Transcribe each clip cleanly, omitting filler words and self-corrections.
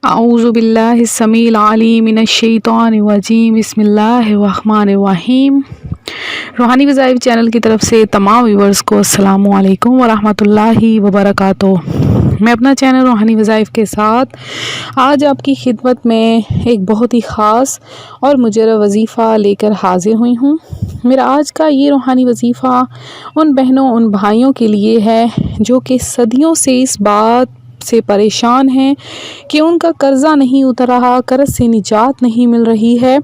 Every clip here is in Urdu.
اعوذ باللہ السمیع العلیم من الشیطان الرجیم، بسم اللہ الرحمن الرحیم۔ روحانی وظائف چینل کی طرف سے تمام ویورز کو السلام علیکم ورحمۃ اللہ وبرکاتہ۔ میں اپنا چینل روحانی وظائف کے ساتھ آج آپ کی خدمت میں ایک بہت ہی خاص اور مجرب وظیفہ لے کر حاضر ہوئی ہوں۔ میرا آج کا یہ روحانی وظیفہ ان بہنوں ان بھائیوں کے لیے ہے جو کہ صدیوں سے اس بات سے پریشان ہیں کہ ان کا قرضہ نہیں اتر رہا، قرض سے نجات نہیں مل رہی ہے،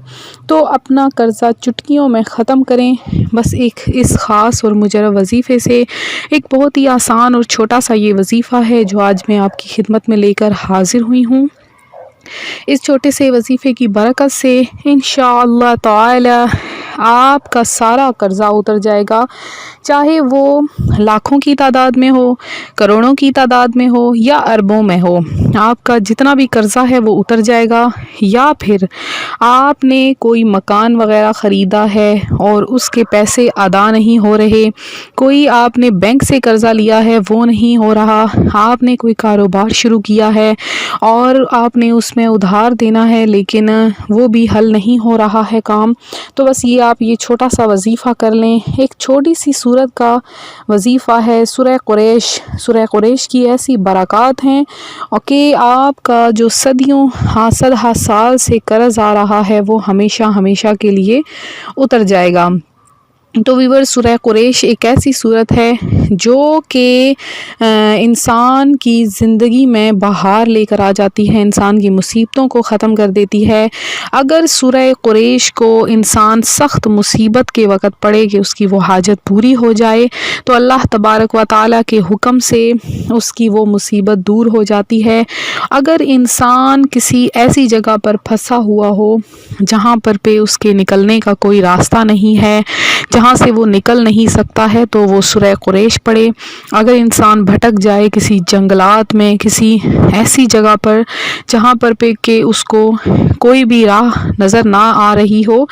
تو اپنا قرضہ چٹکیوں میں ختم کریں۔ بس ایک اس خاص اور مجرب وظیفے سے ایک بہت ہی آسان اور چھوٹا سا یہ وظیفہ ہے جو آج میں آپ کی خدمت میں لے کر حاضر ہوئی ہوں۔ اس چھوٹے سے وظیفے کی برکت سے انشاءاللہ تعالی آپ کا سارا قرضہ اتر جائے گا، چاہے وہ لاکھوں کی تعداد میں ہو، کروڑوں کی تعداد میں ہو یا اربوں میں ہو۔ آپ کا جتنا بھی قرضہ ہے وہ اتر جائے گا۔ یا پھر آپ نے کوئی مکان وغیرہ خریدا ہے اور اس کے پیسے ادا نہیں ہو رہے، کوئی آپ نے بینک سے قرضہ لیا ہے وہ نہیں ہو رہا، آپ نے کوئی کاروبار شروع کیا ہے اور آپ نے اس میں ادھار دینا ہے لیکن وہ بھی حل نہیں ہو رہا ہے کام، تو بس آپ یہ چھوٹا سا وظیفہ کر لیں۔ ایک چھوٹی سی سورت کا وظیفہ ہے، سورہ قریش۔ سورہ قریش کی ایسی برکات ہیں کہ آپ کا جو صدیوں سال سے قرض آ رہا ہے وہ ہمیشہ ہمیشہ کے لیے اتر جائے گا۔ تو ویور، سورہ قریش ایک ایسی صورت ہے جو کہ انسان کی زندگی میں بہار لے کر آ جاتی ہے، انسان کی مصیبتوں کو ختم کر دیتی ہے۔ اگر سورہ قریش کو انسان سخت مصیبت کے وقت پڑھے کہ اس کی وہ حاجت پوری ہو جائے تو اللہ تبارک و تعالیٰ کے حکم سے اس کی وہ مصیبت دور ہو جاتی ہے۔ اگر انسان کسی ایسی جگہ پر پھنسا ہوا ہو جہاں پر اس کے نکلنے کا کوئی راستہ نہیں ہے، جہاں سے وہ نکل نہیں سکتا ہے، تو وہ سورہ قریش پڑھے۔ اگر انسان بھٹک جائے کسی جنگلات میں، کسی ایسی جگہ پر جہاں پر کہ اس کو کوئی بھی راہ نظر نہ آ رہی ہو،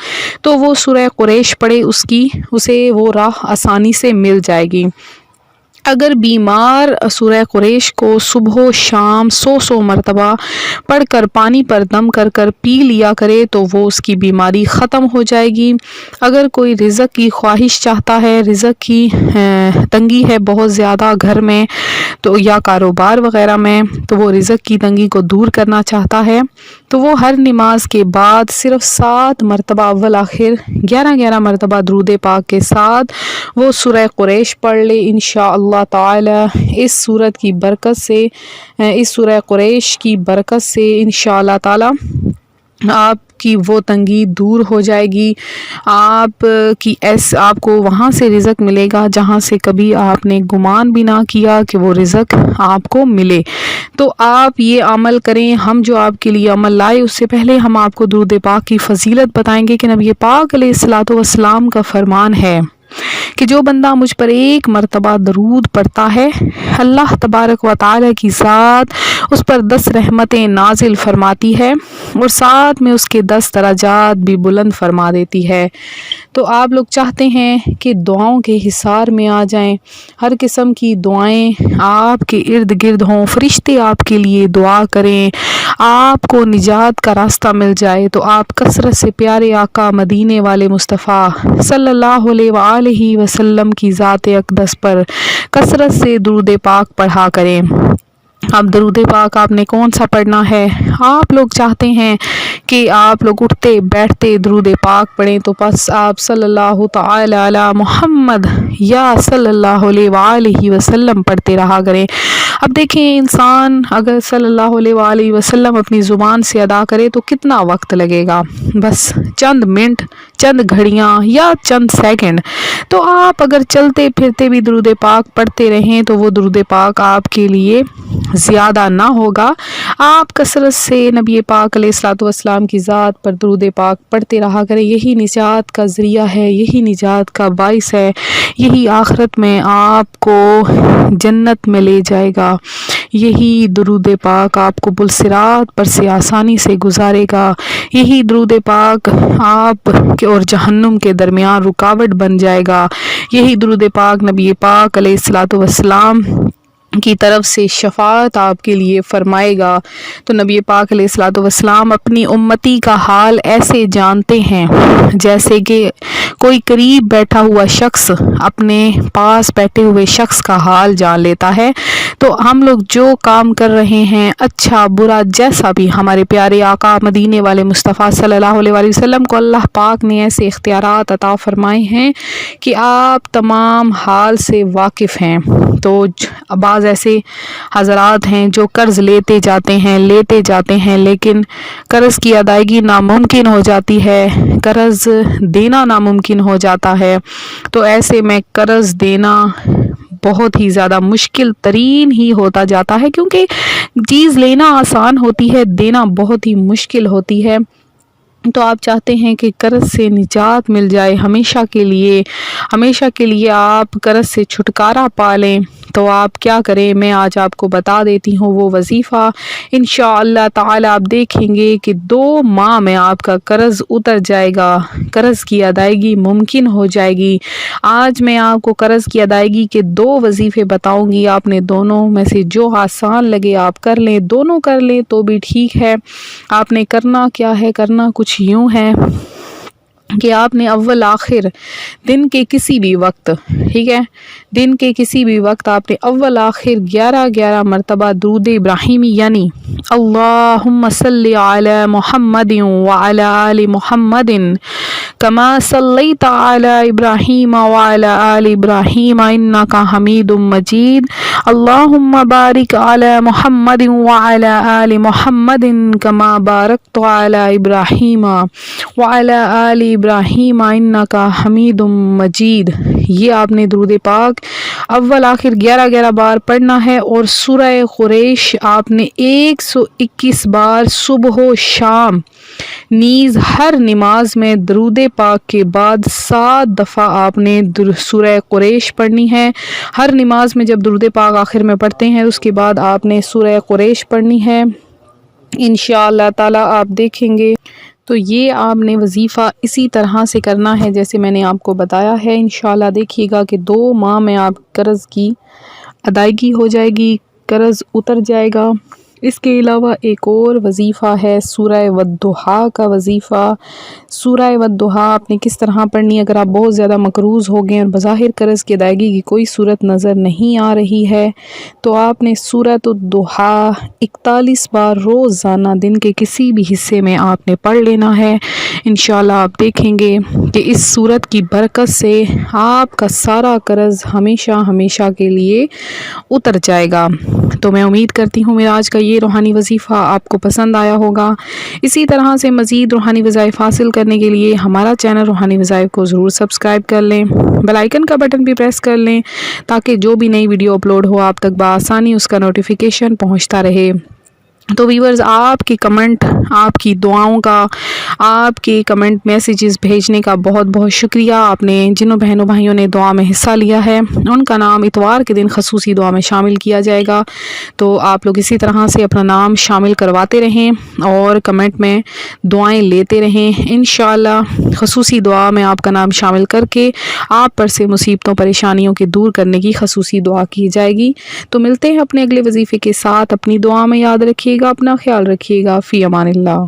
تو وہ سورہ قریش پڑھے، اسے وہ راہ آسانی سے مل جائے گی۔ اگر بیمار سورہ قریش کو صبح و شام 100 مرتبہ پڑھ کر پانی پر دم کر کر پی لیا کرے تو وہ اس کی بیماری ختم ہو جائے گی۔ اگر کوئی رزق کی خواہش چاہتا ہے، رزق کی تنگی ہے بہت زیادہ گھر میں تو یا کاروبار وغیرہ میں، تو وہ رزق کی تنگی کو دور کرنا چاہتا ہے، تو وہ ہر نماز کے بعد صرف 7 مرتبہ اول آخر 11 مرتبہ درود پاک کے ساتھ وہ سورہ قریش پڑھ لے۔ انشاءاللہ تعالی اس سورت کی برکت سے، اس سورہ قریش کی برکت سے انشاءاللہ تعالی آپ کی وہ تنگی دور ہو جائے گی۔ آپ کو وہاں سے رزق ملے گا جہاں سے کبھی آپ نے گمان بھی نہ کیا کہ وہ رزق آپ کو ملے۔ تو آپ یہ عمل کریں۔ ہم جو آپ کے لیے عمل لائے اس سے پہلے ہم آپ کو درود پاک کی فضیلت بتائیں گے کہ نبی پاک علیہ الصلوۃ والسلام کا فرمان ہے کہ جو بندہ مجھ پر 1 مرتبہ درود پڑھتا ہے، اللہ تبارک و تعالی کی ذات اس پر 10 رحمتیں نازل فرماتی ہے اور ساتھ میں اس کے 10 درجات بھی بلند فرما دیتی ہے۔ تو آپ لوگ چاہتے ہیں کہ دعاؤں کے حصار میں آ جائیں، ہر قسم کی دعائیں آپ کے ارد گرد ہوں، فرشتے آپ کے لیے دعا کریں، آپ کو نجات کا راستہ مل جائے، تو آپ کثرت سے پیارے آقا مدینے والے مصطفیٰ صلی اللہ علیہ وآلہ وسلم کی ذات اقدس پر کثرت سے درود پاک پڑھا کریں۔ اب درود پاک آپ نے کون سا پڑھنا ہے؟ آپ لوگ چاہتے ہیں کہ آپ لوگ اٹھتے بیٹھتے درود پاک پڑھیں، تو بس آپ صلی اللہ تعالی علی محمد یا صلی اللہ علیہ وآلہ وسلم پڑھتے رہا کریں۔ اب دیکھیں، انسان اگر صلی اللہ علیہ وآلہ وسلم اپنی زبان سے ادا کرے تو کتنا وقت لگے گا؟ بس چند منٹ، چند گھڑیاں یا چند سیکنڈ۔ تو آپ اگر چلتے پھرتے بھی درود پاک پڑھتے رہیں تو وہ درود پاک آپ کے لیے زیادہ نہ ہوگا۔ آپ کثرت سے نبی پاک علیہ الصلوۃ والسلام کی ذات پر درود پاک پڑھتے رہا کریں، یہی نجات کا ذریعہ ہے، یہی نجات کا باعث ہے، یہی آخرت میں آپ کو جنت میں لے جائے گا، یہی درود پاک آپ کو پلصراط پر سے آسانی سے گزارے گا، یہی درود پاک آپ کے اور جہنم کے درمیان رکاوٹ بن جائے گا، یہی درود پاک نبی پاک علیہ الصلوۃ والسلام کی طرف سے شفاعت آپ کے لیے فرمائے گا۔ تو نبی پاک علیہ الصلوۃ والسلام اپنی امتی کا حال ایسے جانتے ہیں جیسے کہ کوئی قریب بیٹھا ہوا شخص اپنے پاس بیٹھے ہوئے شخص کا حال جان لیتا ہے۔ تو ہم لوگ جو کام کر رہے ہیں، اچھا برا جیسا بھی، ہمارے پیارے آقا مدینے والے مصطفیٰ صلی اللہ علیہ وآلہ وسلم کو اللہ پاک نے ایسے اختیارات عطا فرمائے ہیں کہ آپ تمام حال سے واقف ہیں۔ تو بعض ایسے حضرات ہیں جو قرض لیتے جاتے ہیں لیکن قرض کی ادائیگی ناممکن ہو جاتی ہے، قرض دینا ناممکن ہو جاتا ہے۔ تو ایسے میں قرض دینا بہت ہی زیادہ مشکل ترین ہی ہوتا جاتا ہے، کیونکہ چیز لینا آسان ہوتی ہے، دینا بہت ہی مشکل ہوتی ہے۔ تو آپ چاہتے ہیں کہ قرض سے نجات مل جائے ہمیشہ کے لیے آپ قرض سے چھٹکارا پا لیں۔ تو آپ کیا کریں، میں آج آپ کو بتا دیتی ہوں وہ وظیفہ۔ انشاءاللہ تعالی آپ دیکھیں گے کہ 2 ماہ میں آپ کا قرض اتر جائے گا، قرض کی ادائیگی ممکن ہو جائے گی۔ آج میں آپ کو قرض کی ادائیگی کے 2 وظیفے بتاؤں گی، آپ نے دونوں میں سے جو آسان لگے آپ کر لیں، دونوں کر لیں تو بھی ٹھیک ہے۔ آپ نے کرنا کیا ہے، کرنا کچھ یوں ہے کہ آپ نے اول آخر دن کے کسی بھی وقت، ٹھیک ہے، دن کے کسی بھی وقت آپ نے اول آخر 11 مرتبہ درود ابراہیمی یعنی اللہم صلی علی محمد وعلی آل محمد کما صلیت علی ابراہیم وعلی آل ابراہیم انک حمید مجید اللہم بارک علی محمد وعلی آل محمد کما بارکت علی ابراہیم وعلی آل ابراہیم انک حمید مجید۔ یہ آپ نے درود پاک اول آخر 11 بار پڑھنا ہے، اور سورہ قریش آپ نے 121 بار صبح و شام نیز ہر نماز میں درود پاک کے بعد 7 دفعہ آپ نے سورہ قریش پڑھنی ہے۔ ہر نماز میں جب درود پاک آخر میں پڑھتے ہیں اس کے بعد آپ نے سورہ قریش پڑھنی ہے۔ انشاءاللہ تعالی آپ دیکھیں گے تو یہ آپ نے وظیفہ اسی طرح سے کرنا ہے جیسے میں نے آپ کو بتایا ہے۔ انشاءاللہ دیکھیے گا کہ 2 ماہ میں آپ قرض کی ادائیگی ہو جائے گی، قرض اتر جائے گا۔ اس کے علاوہ ایک اور وظیفہ ہے سورہ والضحیٰ کا وظیفہ۔ سورہ والضحیٰ آپ نے کس طرح پڑھنی ہے؟ اگر آپ بہت زیادہ مقروض ہو گئے اور بظاہر قرض کی ادائیگی کی کوئی صورت نظر نہیں آ رہی ہے تو آپ نے سورۃ الضحیٰ 41 بار روزانہ دن کے کسی بھی حصے میں آپ نے پڑھ لینا ہے۔ انشاءاللہ آپ دیکھیں گے کہ اس سورت کی برکت سے آپ کا سارا قرض ہمیشہ کے لیے اتر جائے گا۔ تو میں امید کرتی ہوں میرا آج کا یہ روحانی وظیفہ آپ کو پسند آیا ہوگا۔ اسی طرح سے مزید روحانی وظائف حاصل کرنے کے لیے ہمارا چینل روحانی وظائف کو ضرور سبسکرائب کر لیں، بیل آئیکن کا بٹن بھی پریس کر لیں تاکہ جو بھی نئی ویڈیو اپلوڈ ہو آپ تک بآسانی اس کا نوٹیفیکیشن پہنچتا رہے۔ تو ویورز آپ کی کمنٹ، آپ کی دعاؤں کا، آپ کے کمنٹ میسیجز بھیجنے کا بہت بہت شکریہ۔ آپ نے جنوں بہنوں بھائیوں نے دعا میں حصہ لیا ہے ان کا نام اتوار کے دن خصوصی دعا میں شامل کیا جائے گا۔ تو آپ لوگ اسی طرح سے اپنا نام شامل کرواتے رہیں اور کمنٹ میں دعائیں لیتے رہیں۔ انشاءاللہ خصوصی دعا میں آپ کا نام شامل کر کے آپ پر سے مصیبتوں پریشانیوں کے دور کرنے کی خصوصی دعا کی جائے گی۔ تو ملتے ہیں اپنے اگلے وظیفے کے ساتھ۔ اپنی دعا میں یاد رکھیے گا، اپنا خیال رکھیے گا۔ فی امان اللہ۔